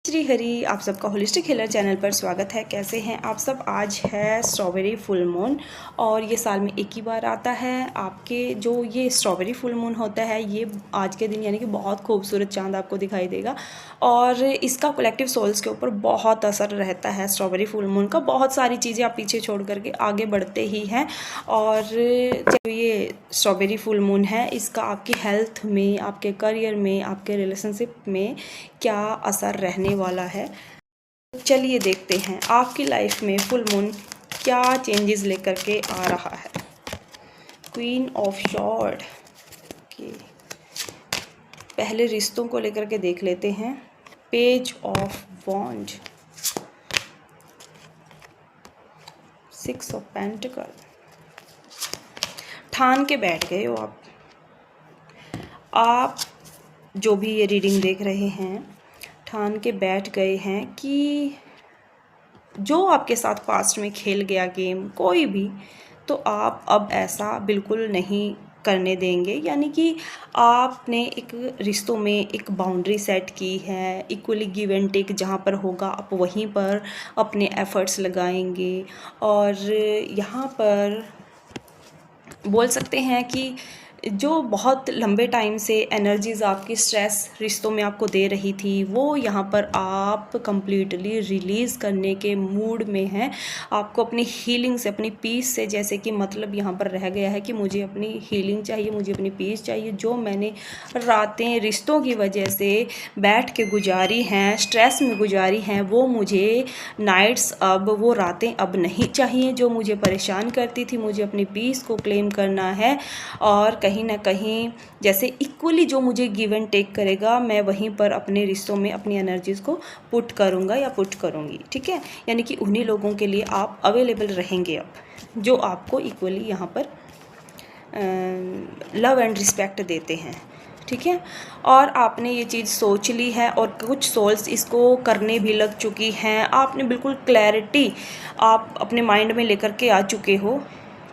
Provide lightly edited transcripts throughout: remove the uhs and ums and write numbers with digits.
श्री हरि, आप सबका holistic healer channel पर स्वागत है। कैसे हैं आप सब। आज है स्ट्रॉबेरी फुल मून और ये साल में एक ही बार आता है। आपके जो ये स्ट्रॉबेरी फुल मून होता है ये आज के दिन यानी कि बहुत खूबसूरत चांद आपको दिखाई देगा और इसका कलेक्टिव सोल्स के ऊपर बहुत असर रहता है स्ट्रॉबेरी फुल मून का। बहुत सारी चीज़ें आप पीछे छोड़ करके आगे बढ़ते ही हैं और जो ये स्ट्रॉबेरी फुल मून है इसका आपकी हेल्थ में, आपके करियर में, आपके रिलेशनशिप में क्या असर रहने वाला है। चलिए देखते हैं आपकी लाइफ में फुल मून क्या चेंजेस लेकर के आ रहा है। क्वीन ऑफ शॉर्ड के पहले रिश्तों को लेकर के देख लेते हैं। Page of wand, 6 of pentacle. ठान के बैठ गए हो आप जो भी ये रीडिंग देख रहे हैं, ठान के बैठ गए हैं कि जो आपके साथ पास्ट में खेल गया गेम कोई भी, तो आप अब ऐसा बिल्कुल नहीं करने देंगे। यानी कि आपने एक रिश्तों में एक बाउंड्री सेट की है, इक्वली गिव एंड टेक जहाँ पर होगा आप वहीं पर अपने एफर्ट्स लगाएंगे। और यहाँ पर बोल सकते हैं कि जो बहुत लंबे टाइम से एनर्जीज़ आपकी स्ट्रेस रिश्तों में आपको दे रही थी वो यहाँ पर आप कंप्लीटली रिलीज़ करने के मूड में हैं। आपको अपनी हीलिंग से, अपनी पीस से, जैसे कि मतलब यहाँ पर रह गया है कि मुझे अपनी हीलिंग चाहिए, मुझे अपनी पीस चाहिए। जो मैंने रातें रिश्तों की वजह से बैठ के गुजारी हैं, स्ट्रेस में गुजारी हैं, वो मुझे नाइट्स अब, वो रातें अब नहीं चाहिए जो मुझे परेशान करती थी। मुझे अपनी पीस को क्लेम करना है और कहीं ना कहीं जैसे इक्वली जो मुझे गिव एंड टेक करेगा मैं वहीं पर अपने रिश्तों में अपनी एनर्जीज़ को पुट करूँगा या पुट करूँगी। ठीक है, यानी कि उन्हीं लोगों के लिए आप अवेलेबल रहेंगे अब जो आपको इक्वली यहाँ पर लव एंड रिस्पेक्ट देते हैं। ठीक है, और आपने ये चीज़ सोच ली है और कुछ सोल्स इसको करने भी लग चुकी हैं। आपने बिल्कुल क्लैरिटी आप अपने माइंड में लेकर के आ चुके हो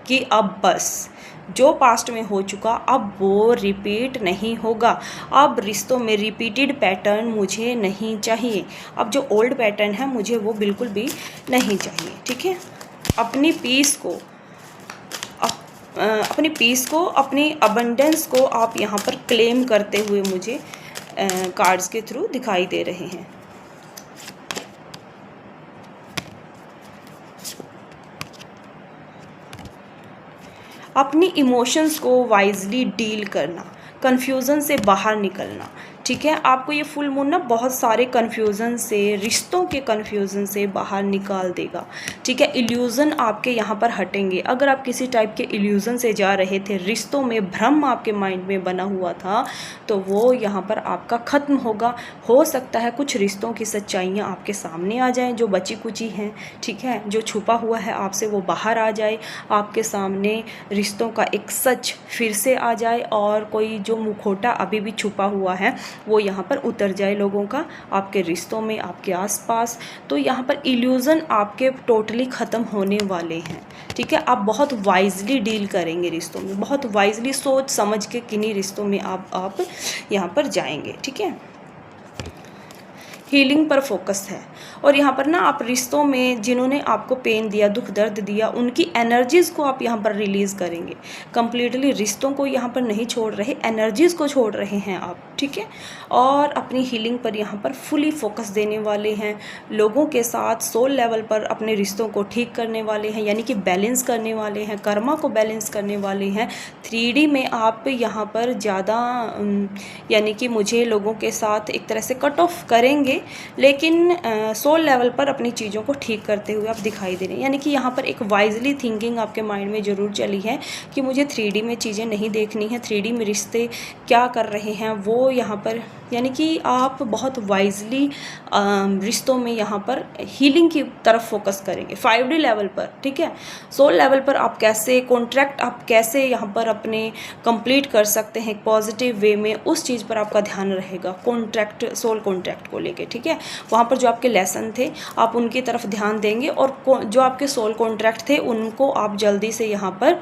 कि अब बस जो पास्ट में हो चुका अब वो रिपीट नहीं होगा। अब रिश्तों में रिपीटेड पैटर्न मुझे नहीं चाहिए। अब जो ओल्ड पैटर्न है मुझे वो बिल्कुल भी नहीं चाहिए। ठीक है, अपनी पीस को, अपनी अबंडेंस को आप यहाँ पर क्लेम करते हुए मुझे कार्ड्स के थ्रू दिखाई दे रहे हैं। अपनी इमोशंस को वाइजली डील करना, कन्फ्यूज़न से बाहर निकलना। ठीक है, आपको ये फुल मून ना बहुत सारे कन्फ्यूज़न से, रिश्तों के कन्फ्यूज़न से बाहर निकाल देगा। ठीक है, इल्यूज़न आपके यहाँ पर हटेंगे। अगर आप किसी टाइप के इल्यूज़न से जा रहे थे, रिश्तों में भ्रम आपके माइंड में बना हुआ था, तो वो यहाँ पर आपका ख़त्म होगा। हो सकता है कुछ रिश्तों की सच्चाइयाँ आपके सामने आ जाएँ जो बची कुची हैं। ठीक है, जो छुपा हुआ है आपसे वो बाहर आ जाए, आपके सामने रिश्तों का एक सच फिर से आ जाए और कोई जो मुखौटा अभी भी छुपा हुआ है वो यहाँ पर उतर जाए लोगों का, आपके रिश्तों में, आपके आसपास। तो यहाँ पर इल्यूज़न आपके टोटली ख़त्म होने वाले हैं। ठीक है, आप बहुत वाइजली डील करेंगे रिश्तों में, बहुत वाइजली सोच समझ के किन्हीं रिश्तों में आप यहाँ पर जाएंगे। ठीक है, हीलिंग पर फोकस है और यहाँ पर ना आप रिश्तों में जिन्होंने आपको पेन दिया, दुख दर्द दिया, उनकी एनर्जीज़ को आप यहाँ पर रिलीज़ करेंगे। कंप्लीटली रिश्तों को यहाँ पर नहीं छोड़ रहे, एनर्जीज़ को छोड़ रहे हैं आप। ठीक है, और अपनी हीलिंग पर यहाँ पर फुली फोकस देने वाले हैं। लोगों के साथ सोल लेवल पर अपने रिश्तों को ठीक करने वाले हैं, यानी कि बैलेंस करने वाले हैं, कर्मा को बैलेंस करने वाले हैं। 3D में आप यहाँ पर ज़्यादा यानी कि मुझे लोगों के साथ एक तरह से कट ऑफ करेंगे, लेकिन सोल लेवल पर अपनी चीज़ों को ठीक करते हुए आप दिखाई दे रहे हैं। यानी कि यहाँ पर एक वाइजली थिंकिंग आपके माइंड में ज़रूर चली है कि मुझे 3D में चीज़ें नहीं देखनी है, 3D में रिश्ते क्या कर रहे हैं वो यहाँ पर, यानी कि आप बहुत वाइजली रिश्तों में यहाँ पर हीलिंग की तरफ फोकस करेंगे 5D लेवल पर। ठीक है, सोल लेवल पर आप कैसे कॉन्ट्रैक्ट, आप कैसे यहाँ पर अपने कंप्लीट कर सकते हैं पॉजिटिव वे में, उस चीज़ पर आपका ध्यान रहेगा। कॉन्ट्रैक्ट, सोल कॉन्ट्रैक्ट को लेके। ठीक है, वहाँ पर जो आपके लेसन थे आप उनकी तरफ ध्यान देंगे और जो आपके सोल कॉन्ट्रैक्ट थे उनको आप जल्दी से यहाँ पर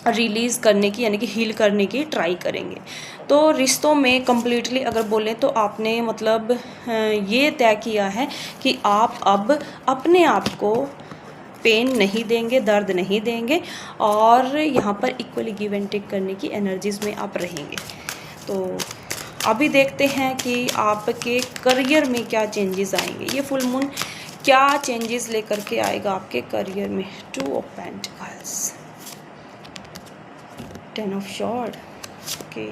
रिलीज़ करने की यानी कि हील करने की ट्राई करेंगे। तो रिश्तों में कम्प्लीटली अगर बोलें तो आपने मतलब ये तय किया है कि आप अब अपने आप को पेन नहीं देंगे, दर्द नहीं देंगे और यहाँ पर इक्वली गिव एंड टेक करने की एनर्जीज़ में आप रहेंगे। तो अभी देखते हैं कि आपके करियर में क्या चेंजेस आएंगे, ये फुल मून क्या चेंजेस लेकर के आएगा आपके करियर में। 2 of pentacles, 10 of sword, okay,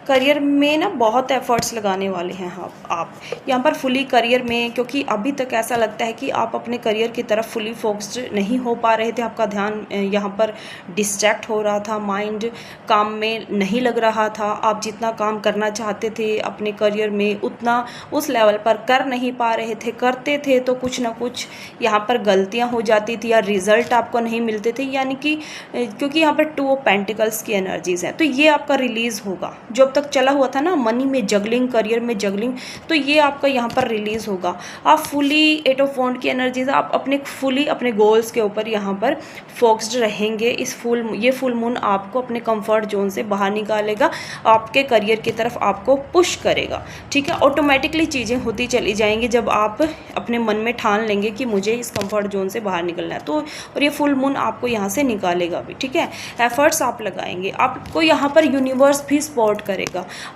career में ना बहुत एफर्ट्स लगाने वाले हैं आप यहाँ पर फुली करियर में, क्योंकि अभी तक ऐसा लगता है कि आप अपने करियर की तरफ फुली फोकस्ड नहीं हो पा रहे थे। आपका ध्यान यहाँ पर डिस्ट्रैक्ट हो रहा था, माइंड काम में नहीं लग रहा था। आप जितना काम करना चाहते थे अपने करियर में उतना उस लेवल पर कर नहीं पा रहे थे। करते थे तो कुछ ना कुछ यहाँ पर गलतियाँ हो जाती थी या रिजल्ट आपको नहीं मिलते थे, यानी कि क्योंकि यहाँ पर 2 ऑफ पेंटिकल्स की एनर्जीज़ हैं। तो ये आपका रिलीज़ होगा, जो अब तक चला हुआ था ना मनी में जगलिंग, करियर में जगलिंग, तो ये आपका यहाँ पर रिलीज़ होगा। आप फुली 8 ऑफ वॉन्ड की एनर्जीज, आप अपने फुली अपने गोल्स के ऊपर यहाँ पर फोकस्ड रहेंगे। ये फुल मून आपको अपने कंफर्ट जोन से बाहर निकालेगा, आपके करियर की तरफ आपको पुश करेगा, ठीक है। ऑटोमेटिकली चीज़ें होती चली जाएंगी जब आप अपने मन में ठान लेंगे कि मुझे इस कंफर्ट जोन से बाहर निकलना है, तो और ये फुल मून आपको यहाँ से निकालेगा भी, ठीक है। एफर्ट्स आप लगाएंगे, आपको यहाँ पर यूनिवर्स भी सपोर्ट करेगा।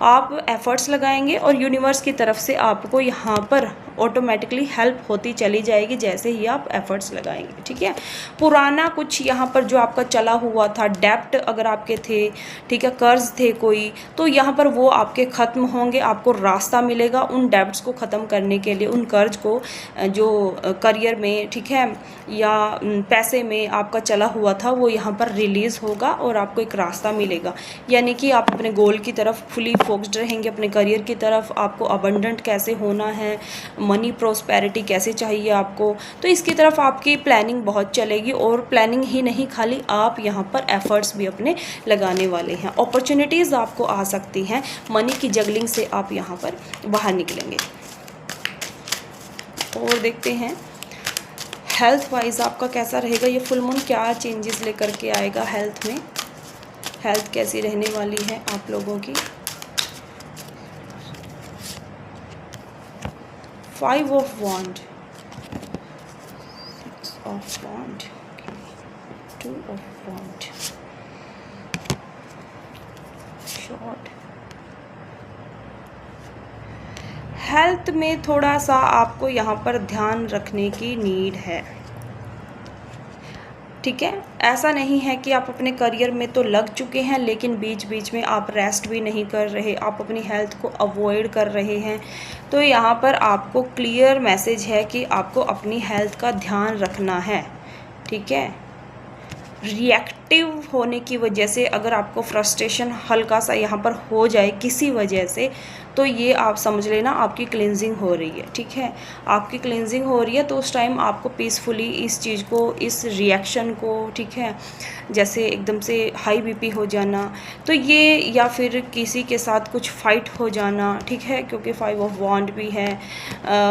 आप एफर्ट्स लगाएंगे और यूनिवर्स की तरफ से आपको यहाँ पर ऑटोमेटिकली हेल्प होती चली जाएगी जैसे ही आप एफर्ट्स लगाएंगे, ठीक है। पुराना कुछ यहाँ पर जो आपका चला हुआ था, डेप्ट अगर आपके थे, ठीक है, कर्ज थे कोई, तो यहाँ पर वो आपके ख़त्म होंगे। आपको रास्ता मिलेगा उन डेप्ट्स को ख़त्म करने के लिए, उन कर्ज को जो करियर में, ठीक है, या पैसे में आपका चला हुआ था, वो यहाँ पर रिलीज़ होगा और आपको एक रास्ता मिलेगा। यानी कि आप अपने गोल की तरफ फुली फोकस्ड रहेंगे, अपने करियर की तरफ। आपको अबंडेंट कैसे होना है, मनी प्रोस्पेरिटी कैसे चाहिए आपको, तो इसकी तरफ आपकी प्लानिंग बहुत चलेगी। और प्लानिंग ही नहीं, खाली आप यहाँ पर एफर्ट्स भी अपने लगाने वाले हैं। अपॉर्चुनिटीज़ आपको आ सकती हैं, मनी की जगलिंग से आप यहाँ पर बाहर निकलेंगे। और देखते हैं हेल्थ वाइज आपका कैसा रहेगा ये फुल मून, क्या चेंजेस लेकर के आएगा हेल्थ में। हेल्थ कैसी रहने वाली है आप लोगों की। 5 of wand, 6 of wand, 2 of wand, short. Health में थोड़ा सा आपको यहाँ पर ध्यान रखने की नीड है, ठीक है। ऐसा नहीं है कि आप अपने करियर में तो लग चुके हैं लेकिन बीच बीच में आप रेस्ट भी नहीं कर रहे, आप अपनी हेल्थ को अवॉइड कर रहे हैं। तो यहाँ पर आपको क्लियर मैसेज है कि आपको अपनी हेल्थ का ध्यान रखना है, ठीक है। रिएक्टिव होने की वजह से अगर आपको फ्रस्ट्रेशन हल्का सा यहाँ पर हो जाए किसी वजह से, तो ये आप समझ लेना आपकी क्लिनजिंग हो रही है, ठीक है। आपकी क्लिनजिंग हो रही है तो उस टाइम आपको पीसफुली इस चीज़ को, इस रिएक्शन को, ठीक है, जैसे एकदम से हाई बीपी हो जाना, तो ये, या फिर किसी के साथ कुछ फाइट हो जाना, ठीक है, क्योंकि 5 ऑफ वॉन्ड भी है।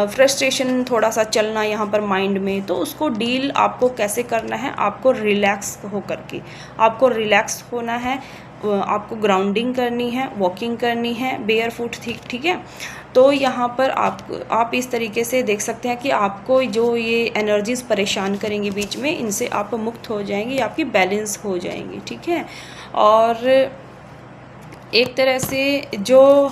फ्रस्ट्रेशन थोड़ा सा चलना यहाँ पर माइंड में, तो उसको डील आपको कैसे करना है, आपको रिलैक्स होकर के आपको रिलैक्स होना है, आपको ग्राउंडिंग करनी है, वॉकिंग करनी है बेयर फुट, ठीक है। तो यहाँ पर आप इस तरीके से देख सकते हैं कि आपको जो ये एनर्जीज़ परेशान करेंगी बीच में, इनसे आप मुक्त हो जाएंगे, आपकी बैलेंस हो जाएंगी, ठीक है। और एक तरह से जो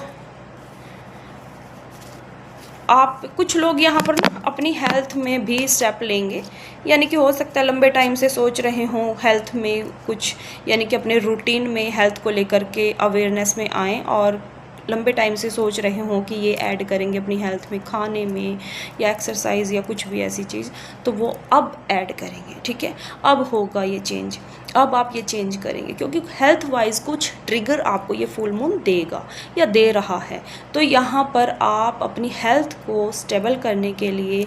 आप कुछ लोग यहाँ पर अपनी हेल्थ में भी स्टेप लेंगे, यानी कि हो सकता है लंबे टाइम से सोच रहे हों हेल्थ में कुछ, यानी कि अपने रूटीन में हेल्थ को लेकर के अवेयरनेस में आएँ और लंबे टाइम से सोच रहे हों कि ये ऐड करेंगे अपनी हेल्थ में, खाने में या एक्सरसाइज या कुछ भी ऐसी चीज़, तो वो अब ऐड करेंगे, ठीक है। अब होगा ये चेंज, अब आप ये चेंज करेंगे क्योंकि हेल्थ वाइज कुछ ट्रिगर आपको ये फुल मून देगा या दे रहा है। तो यहाँ पर आप अपनी हेल्थ को स्टेबल करने के लिए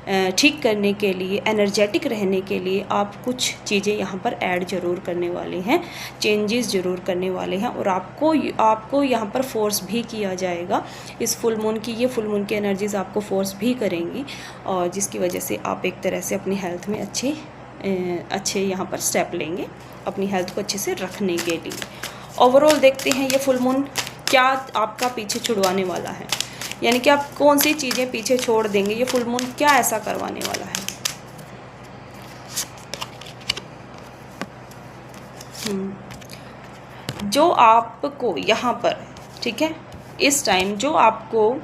ठीक करने के लिए, एनर्जेटिक रहने के लिए आप कुछ चीज़ें यहाँ पर ऐड ज़रूर करने वाले हैं, चेंजेस ज़रूर करने वाले हैं। और आपको यहाँ पर फोर्स भी किया जाएगा। इस फुल मून की, ये फुल मून की एनर्जीज़ आपको फोर्स भी करेंगी, और जिसकी वजह से आप एक तरह से अपनी हेल्थ में अच्छे यहाँ पर स्टेप लेंगे अपनी हेल्थ को अच्छे से रखने के लिए। ओवरऑल देखते हैं ये फुल मून क्या आपका पीछे छुड़वाने वाला है, यानी कि आप कौन सी चीज़ें पीछे छोड़ देंगे, ये फुल मून क्या ऐसा करवाने वाला है। जो आपको यहाँ पर, ठीक है, इस टाइम जो आपको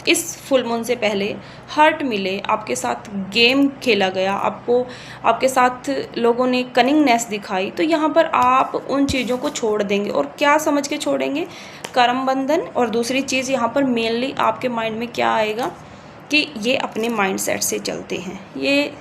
इस फुल मून से पहले हर्ट मिले, आपके साथ गेम खेला गया, आपके साथ लोगों ने कनिंगनेस दिखाई, तो यहाँ पर आप उन चीज़ों को छोड़ देंगे। और क्या समझ के छोड़ेंगे? कर्म बंधन। और दूसरी चीज़ यहाँ पर मेनली आपके माइंड में क्या आएगा कि ये अपने माइंडसेट से चलते हैं, ये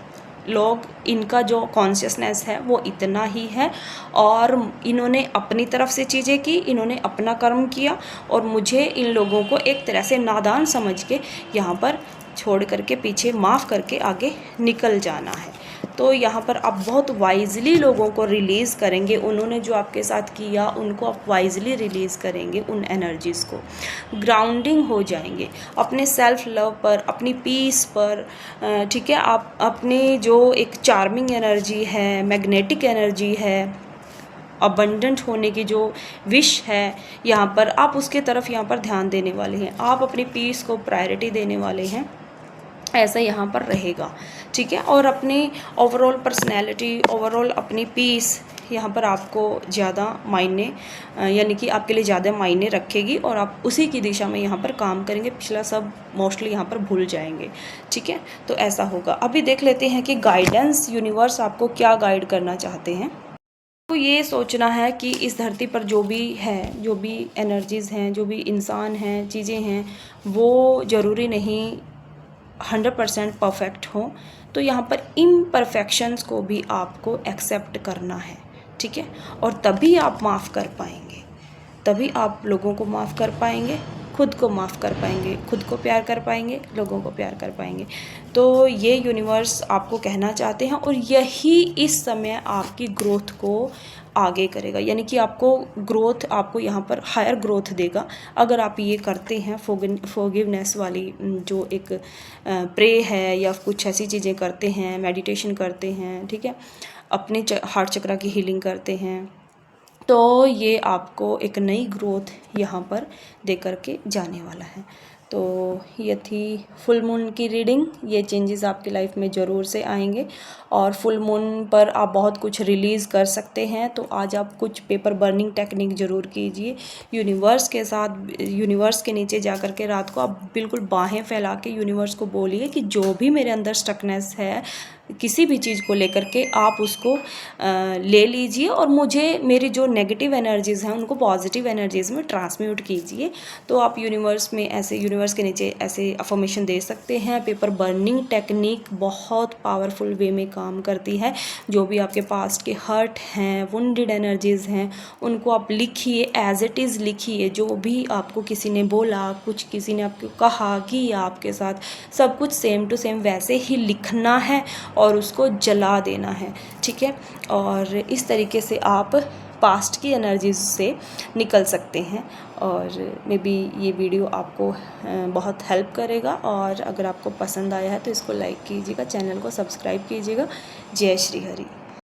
लोग, इनका जो कॉन्शियसनेस है वो इतना ही है, और इन्होंने अपनी तरफ से चीज़ें की, इन्होंने अपना कर्म किया, और मुझे इन लोगों को एक तरह से नादान समझ के यहाँ पर छोड़ करके, पीछे माफ़ करके आगे निकल जाना है। तो यहाँ पर आप बहुत वाइजली लोगों को रिलीज़ करेंगे, उन्होंने जो आपके साथ किया उनको आप वाइजली रिलीज़ करेंगे, उन एनर्जीज़ को। ग्राउंडिंग हो जाएंगे अपने सेल्फ लव पर, अपनी पीस पर, ठीक है। आप अपनी जो एक चार्मिंग एनर्जी है, मैग्नेटिक एनर्जी है, अबंडेंट होने की जो विश है, यहाँ पर आप उसके तरफ यहाँ पर ध्यान देने वाले हैं। आप अपनी पीस को प्रायोरिटी देने वाले हैं, ऐसा यहाँ पर रहेगा, ठीक है। और अपनी ओवरऑल पर्सनैलिटी, ओवरऑल अपनी पीस यहाँ पर आपको ज़्यादा मायने, यानी कि आपके लिए ज़्यादा मायने रखेगी, और आप उसी की दिशा में यहाँ पर काम करेंगे, पिछला सब मोस्टली यहाँ पर भूल जाएंगे, ठीक है। तो ऐसा होगा। अभी देख लेते हैं कि गाइडेंस यूनिवर्स आपको क्या गाइड करना चाहते हैं। तो ये सोचना है कि इस धरती पर जो भी है, जो भी एनर्जीज़ हैं, जो भी इंसान हैं, चीज़ें हैं, वो ज़रूरी नहीं 100% परफेक्ट हो। तो यहाँ पर इम्परफेक्शंस को भी आपको एक्सेप्ट करना है, ठीक है। और तभी आप माफ़ कर पाएंगे, तभी आप लोगों को माफ़ कर पाएंगे, खुद को माफ़ कर पाएंगे, खुद को प्यार कर पाएंगे, लोगों को प्यार कर पाएंगे। तो ये यूनिवर्स आपको कहना चाहते हैं, और यही इस समय आपकी ग्रोथ को आगे करेगा, यानी कि आपको ग्रोथ, आपको यहाँ पर हायर ग्रोथ देगा अगर आप ये करते हैं। फॉरगिवनेस वाली जो एक प्रे है, या कुछ ऐसी चीज़ें करते हैं, मेडिटेशन करते हैं, ठीक है, अपने हार्ट चक्रा की हीलिंग करते हैं, तो ये आपको एक नई ग्रोथ यहाँ पर दे करके जाने वाला है। तो ये थी फुल मून की रीडिंग। ये चेंजेस आपकी लाइफ में ज़रूर से आएंगे, और फुल मून पर आप बहुत कुछ रिलीज़ कर सकते हैं। तो आज आप कुछ पेपर बर्निंग टेक्निक ज़रूर कीजिए यूनिवर्स के साथ। यूनिवर्स के नीचे जा कर के रात को आप बिल्कुल बाहें फैला के यूनिवर्स को बोलिए कि जो भी मेरे अंदर स्टकनेस है, किसी भी चीज़ को लेकर के, आप उसको ले लीजिए, और मुझे मेरी जो नेगेटिव एनर्जीज़ हैं उनको पॉजिटिव एनर्जीज़ में ट्रांसम्यूट कीजिए। तो आप यूनिवर्स में ऐसे, यूनिवर्स के नीचे ऐसे अफर्मेशन दे सकते हैं। पेपर बर्निंग टेक्निक बहुत पावरफुल वे में काम करती है। जो भी आपके पास्ट के हर्ट हैं, वुंडेड एनर्जीज़ हैं, उनको आप लिखिए, एज इट इज़ लिखिए। जो भी आपको किसी ने बोला, कुछ किसी ने आपको कहा कि आपके साथ, सब कुछ सेम टू सेम वैसे ही लिखना है और उसको जला देना है, ठीक है। और इस तरीके से आप पास्ट की एनर्जीज से निकल सकते हैं। और मे बी ये वीडियो आपको बहुत हेल्प करेगा, और अगर आपको पसंद आया है तो इसको लाइक कीजिएगा, चैनल को सब्सक्राइब कीजिएगा। जय श्री हरि।